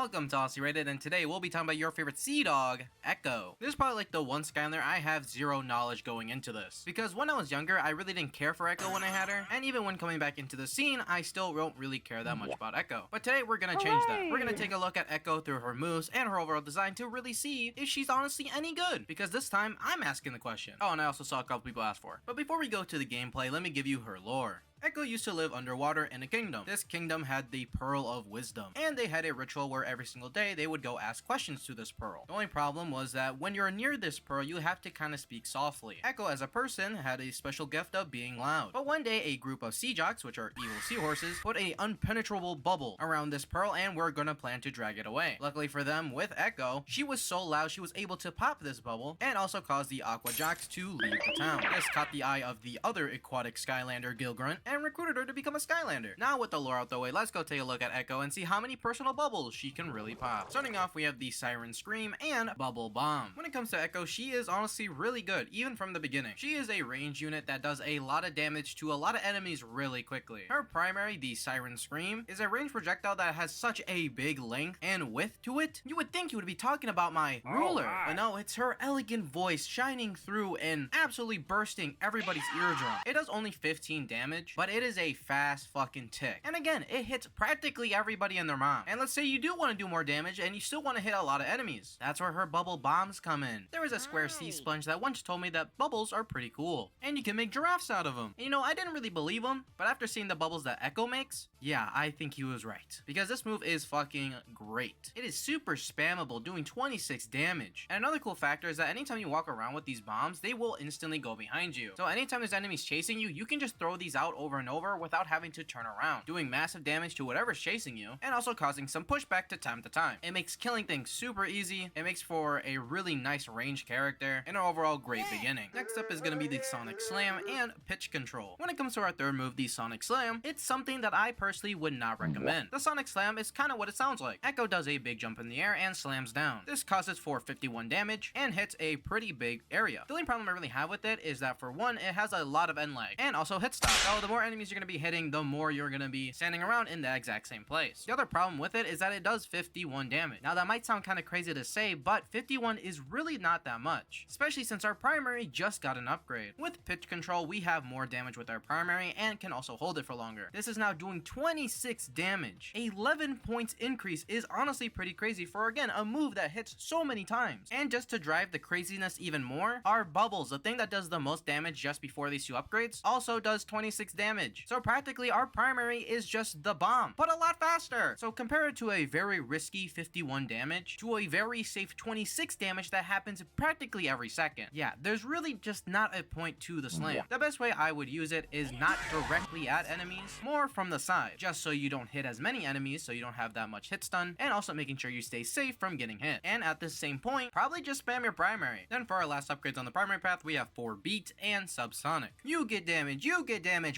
Welcome to Aussie Rated, and today we'll be talking about your favorite sea dog, Echo. This is probably like the one Skylander I have zero knowledge going into this. Because when I was younger, I really didn't care for Echo when I had her, and even when coming back into the scene, I still don't really care that much about Echo. But today we're gonna change that. We're gonna take a look at Echo through her moves and her overall design to really see if she's honestly any good. Because this time, I'm asking the question. Oh, and I also saw a couple people ask for it. But before we go to the gameplay, let me give you her lore. Echo used to live underwater in a kingdom. This kingdom had the Pearl of Wisdom, and they had a ritual where every single day they would go ask questions to this pearl. The only problem was that when you're near this pearl, you have to kind of speak softly. Echo as a person had a special gift of being loud. But one day, a group of sea jocks, which are evil seahorses, put a unpenetrable bubble around this pearl and were gonna plan to drag it away. Luckily for them, with Echo, she was so loud she was able to pop this bubble and also cause the aqua jocks to leave the town. This caught the eye of the other aquatic Skylander, Gilgrunt, and recruited her to become a Skylander. Now with the lore out the way, let's go take a look at Echo and see how many personal bubbles she can really pop. Starting off, we have the Siren Scream and Bubble Bomb. When it comes to Echo, she is honestly really good, even from the beginning. She is a range unit that does a lot of damage to a lot of enemies really quickly. Her primary, the Siren Scream, is a ranged projectile that has such a big length and width to it. You would think you would be talking about my ruler, but no, it's her elegant voice shining through and absolutely bursting everybody's eardrum. It does only 15 damage, but it is a fast fucking tick. And again, it hits practically everybody and their mom. And let's say you do want to do more damage and you still want to hit a lot of enemies. That's where her bubble bombs come in. There was a square sea sponge that once told me that bubbles are pretty cool. And you can make giraffes out of them. And you know, I didn't really believe him, but after seeing the bubbles that Echo makes, yeah, I think he was right. Because this move is fucking great. It is super spammable, doing 26 damage. And another cool factor is that anytime you walk around with these bombs, they will instantly go behind you. So anytime there's enemies chasing you, you can just throw these out over and over without having to turn around, doing massive damage to whatever's chasing you, and also causing some pushback to time. It makes killing things super easy, it makes for a really nice range character, and an overall great beginning. Next up is going to be the Sonic Slam and Pitch Control. When it comes to our third move, the Sonic Slam, it's something that I personally would not recommend. The Sonic Slam is kind of what it sounds like. Echo does a big jump in the air and slams down. This causes for 51 damage and hits a pretty big area. The only problem I really have with it is that for one, it has a lot of end lag and also hit stop. So the more enemies you're going to be hitting, the more you're going to be standing around in the exact same place. The other problem with it is that it does 51 damage. Now that might sound kind of crazy to say, but 51 is really not that much, especially since our primary just got an upgrade. With Pitch Control, we have more damage with our primary and can also hold it for longer. This is now doing 26 damage. 11 points increase is honestly pretty crazy for, again, a move that hits so many times. And just to drive the craziness even more, our bubbles, the thing that does the most damage just before these two upgrades, also does 26 damage. So practically our primary is just the bomb, but a lot faster. So compare it to a very risky 51 damage to a very safe 26 damage that happens practically every second. Yeah, there's really just not a point to the slam. The best way I would use it is not directly at enemies, more from the side, just so you don't hit as many enemies, so you don't have that much hit stun, and also making sure you stay safe from getting hit. And at the same point, probably just spam your primary. Then for our last upgrades on the primary path, we have 4 Beat and Subsonic. You get damage,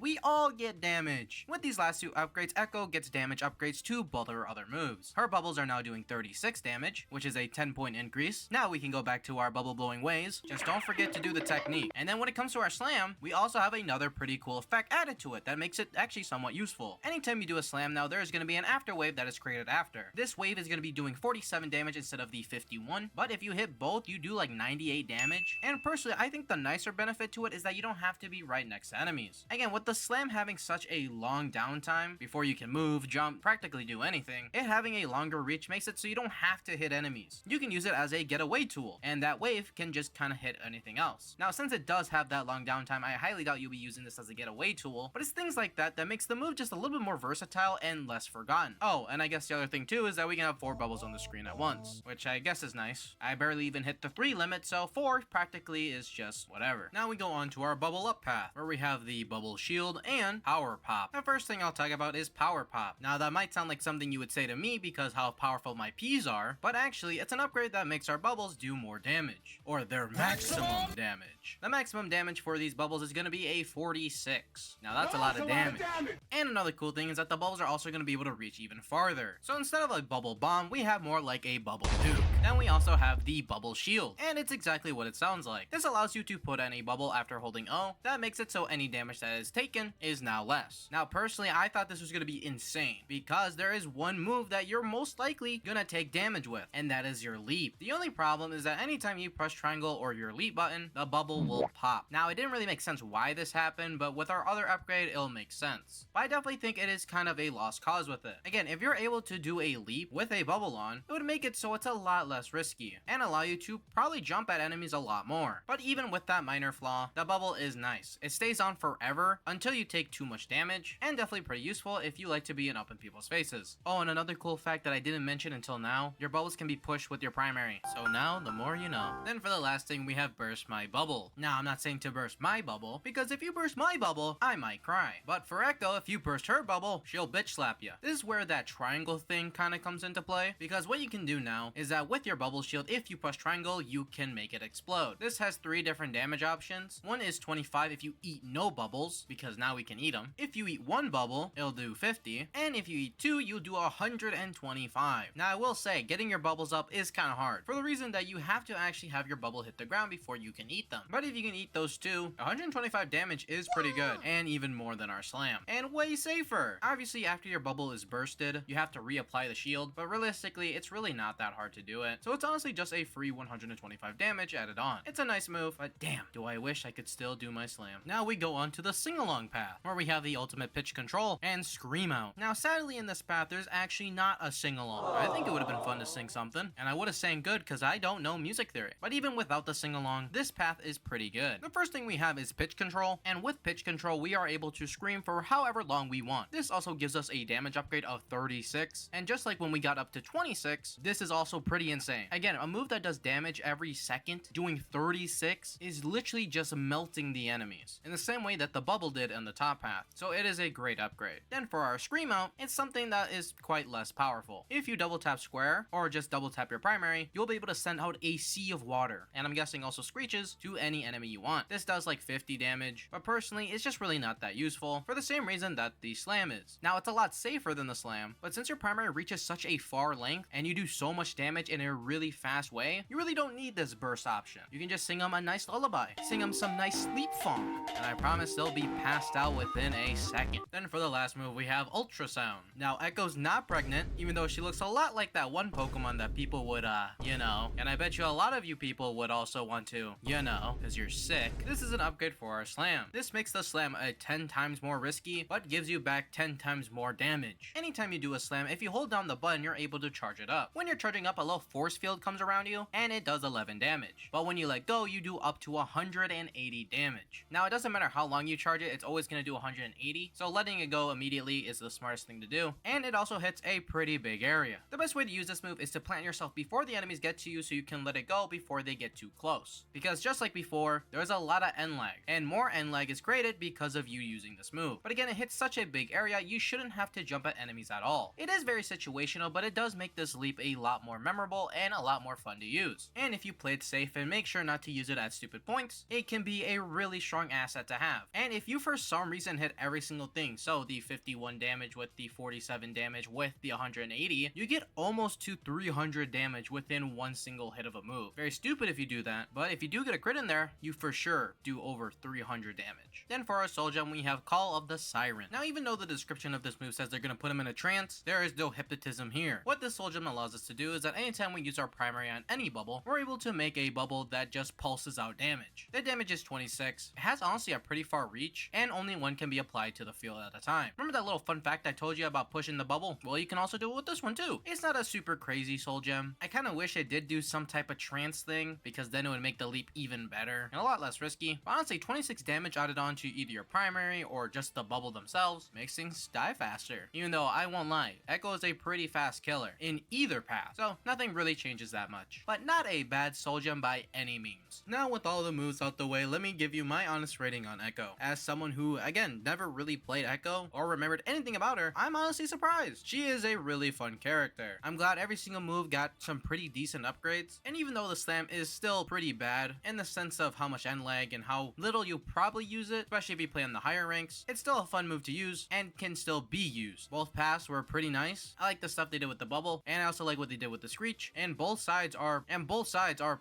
we all get damage. With these last two upgrades, Echo gets damage upgrades to both her other moves. Her bubbles are now doing 36 damage, which is a 10-point increase. Now we can go back to our bubble blowing ways. Just don't forget to do the technique. And then when it comes to our slam, we also have another pretty cool effect added to it that makes it actually somewhat useful. Anytime you do a slam now, there is going to be an after wave that is created after. This wave is going to be doing 47 damage instead of the 51, but if you hit both, you do like 98 damage. And personally, I think the nicer benefit to it is that you don't have to be right next to enemies. Again, with the slam having such a long downtime before you can move, jump, practically do anything, it having a longer reach makes it so you don't have to hit enemies. You can use it as a getaway tool, and that wave can just kind of hit anything else. Now, since it does have that long downtime, I highly doubt you'll be using this as a getaway tool, but it's things like that that makes the move just a little bit more versatile and less forgotten. Oh, and I guess the other thing too is that we can have 4 bubbles on the screen at once, which I guess is nice. I barely even hit the 3 limit, so 4 practically is just whatever. Now we go on to our bubble up path, where we have the Bubble Shield and Power Pop. The first thing I'll talk about is Power Pop. Now that might sound like something you would say to me because how powerful my P's are, but actually it's an upgrade that makes our bubbles do more damage, or their maximum damage. The maximum damage for these bubbles is going to be a 46. Now that's a lot of damage. And another cool thing is that the bubbles are also going to be able to reach even farther. So instead of a bubble bomb, we have more like a bubble nuke. Then we also have the Bubble Shield, and it's exactly what it sounds like. This allows you to put in a bubble after holding O. That makes it so any damage that is taken taken is now less. Now personally, I thought this was going to be insane because there is one move that you're most likely going to take damage with, and that is your leap. The only problem is that anytime you press triangle or your leap button, the bubble will pop. Now it didn't really make sense why this happened, but with our other upgrade, it'll make sense. But I definitely think it is kind of a lost cause with it. Again, if you're able to do a leap with a bubble on, it would make it so it's a lot less risky and allow you to probably jump at enemies a lot more. But even with that minor flaw, the bubble is nice. It stays on forever until you take too much damage, and definitely pretty useful if you like to be up in people's faces. Oh, and another cool fact that I didn't mention until now, your bubbles can be pushed with your primary. So now, the more you know. Then for the last thing, we have burst my bubble. Now, I'm not saying to burst my bubble, because if you burst my bubble, I might cry. But for Echo, if you burst her bubble, she'll bitch slap you. This is where that triangle thing kind of comes into play, because what you can do now is that with your bubble shield, if you press triangle, you can make it explode. This has 3 different damage options. One is 25 if you eat no bubbles, because now we can eat them. If you eat 1 bubble, it'll do 50, and if you eat 2, you'll do 125. Now I will say, getting your bubbles up is kind of hard, for the reason that you have to actually have your bubble hit the ground before you can eat them. But if you can eat those 2, 125 damage is pretty good, and even more than our slam, and way safer. Obviously, after your bubble is bursted, you have to reapply the shield, but realistically, it's really not that hard to do it, so it's honestly just a free 125 damage added on. It's a nice move, but damn, do I wish I could still do my slam. Now we go on to the Singalong path, where we have the ultimate pitch control and scream out. Now sadly in this path, there's actually not a sing-along. I think it would have been fun to sing something, and I would have sang good because I don't know music theory. But even without the sing-along, this path is pretty good. The first thing we have is pitch control, and with pitch control, we are able to scream for however long we want. This also gives us a damage upgrade of 36, and just like when we got up to 26, this is also pretty insane. Again, a move that does damage every second, doing 36, is literally just melting the enemies, in the same way that the bubble did in the top path, so it is a great upgrade. Then for our scream out, it's something that is quite less powerful. If you double tap square, or just double tap your primary, you'll be able to send out a sea of water, and I'm guessing also screeches, to any enemy you want. This does like 50 damage, but personally, it's just really not that useful, for the same reason that the slam is. Now, it's a lot safer than the slam, but since your primary reaches such a far length, and you do so much damage in a really fast way, you really don't need this burst option. You can just sing them a nice lullaby, sing them some nice sleep funk, and I promise they'll be passed out within a second. Then for the last move, we have Ultrasound. Now, Echo's not pregnant, even though she looks a lot like that one Pokemon that people would, you know, and I bet you a lot of you people would also want to, you know, because you're sick. This is an upgrade for our slam. This makes the slam a 10 times more risky, but gives you back 10 times more damage. Anytime you do a slam, if you hold down the button, you're able to charge it up. When you're charging up, a little force field comes around you, and it does 11 damage. But when you let go, you do up to 180 damage. Now, it doesn't matter how long you charge it, it's always going to do 180, so letting it go immediately is the smartest thing to do, and it also hits a pretty big area. The best way to use this move is to plant yourself before the enemies get to you so you can let it go before they get too close. Because just like before, there's a lot of end lag, and more end lag is created because of you using this move. But again, it hits such a big area, you shouldn't have to jump at enemies at all. It is very situational, but it does make this leap a lot more memorable and a lot more fun to use. And if you play it safe and make sure not to use it at stupid points, it can be a really strong asset to have. And if you for some reason hit every single thing, so the 51 damage with the 47 damage with the 180, you get almost to 300 damage within one single hit of a move. Very stupid if you do that, but if you do get a crit in there, you for sure do over 300 damage. Then for our soul gem, we have Call of the Siren. Now, even though the description of this move says they're going to put him in a trance, there is no hypnotism here. What this soul gem allows us to do is that anytime we use our primary on any bubble, we're able to make a bubble that just pulses out damage. The damage is 26. It has honestly a pretty far reach, and only one can be applied to the field at a time. Remember that little fun fact I told you about pushing the bubble? Well, you can also do it with this one too. It's not a super crazy soul gem. I kind of wish it did do some type of trance thing, because then it would make the leap even better and a lot less risky. But honestly, 26 damage added on to either your primary or just the bubble themselves makes things die faster. Even though I won't lie, Echo is a pretty fast killer in either path, so nothing really changes that much. But not a bad soul gem by any means. Now with all the moves out the way, let me give you my honest rating on Echo. As someone who, again, never really played Echo or remembered anything about her, I'm honestly surprised. She is a really fun character. I'm glad every single move got some pretty decent upgrades, and even though the slam is still pretty bad in the sense of how much end lag and how little you probably use it, especially if you play on the higher ranks, it's still a fun move to use and can still be used. Both paths were pretty nice. I like the stuff they did with the bubble, and I also like what they did with the screech, and both sides are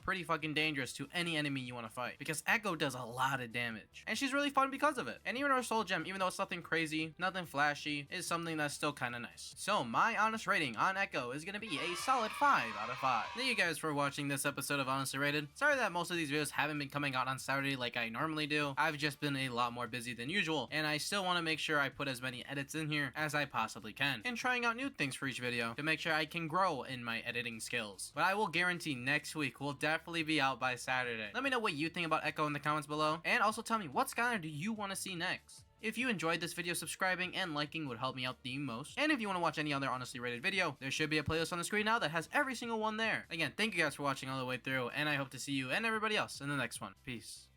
pretty fucking dangerous to any enemy you want to fight, because Echo does a lot of damage, and she's really fun because of it. And even our soul gem, even though it's nothing crazy, nothing flashy, is something that's still kind of nice. So my honest rating on Echo is gonna be a solid 5 out of 5. Thank you guys for watching this episode of Honestly Rated. Sorry that most of these videos haven't been coming out on Saturday like I normally do. I've just been a lot more busy than usual, and I still want to make sure I put as many edits in here as I possibly can, and trying out new things for each video to make sure I can grow in my editing skills. But I will guarantee next week will definitely be out by Saturday. Let me know what you think about Echo in the comments below, and also tell me what Skylander do you want to see next. If you enjoyed this video, subscribing and liking would help me out the most. And if you want to watch any other honestly rated video, there should be a playlist on the screen now that has every single one there. Again, thank you guys for watching all the way through, and I hope to see you and everybody else in the next one. Peace.